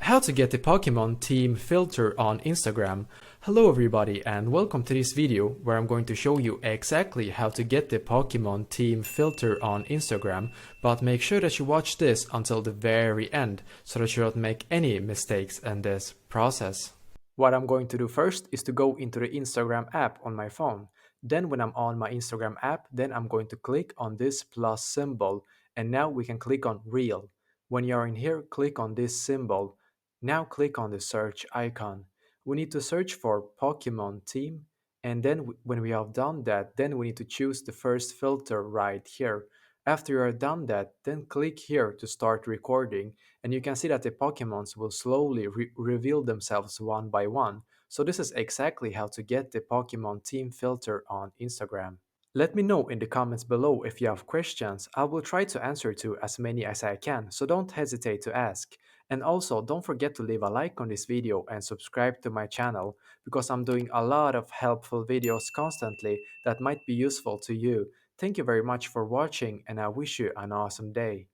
How to get the Pokemon team filter on Instagram. Hello everybody and welcome to this video where I'm going to show you exactly how to get the Pokemon team filter on Instagram, but make sure that you watch this until the very end so that you don't make any mistakes in this process. What I'm going to do first is to go into the Instagram app on my phone. Then when I'm on my Instagram app, then I'm going to click on this plus symbol, and now we can click on Reel. When you're in here, click on this symbol. Now click on the search icon. We need to search for Pokemon team, and then when we have done that, then we need to choose the first filter right here. After you are done that, then click here to start recording, and you can see that the Pokemons will slowly reveal themselves one by one. So this is exactly how to get the Pokemon team filter on Instagram. Let me know in the comments below if you have questions. I will try to answer to as many as I can, so don't hesitate to ask. And also, don't forget to leave a like on this video and subscribe to my channel because I'm doing a lot of helpful videos constantly that might be useful to you. Thank you very much for watching and I wish you an awesome day.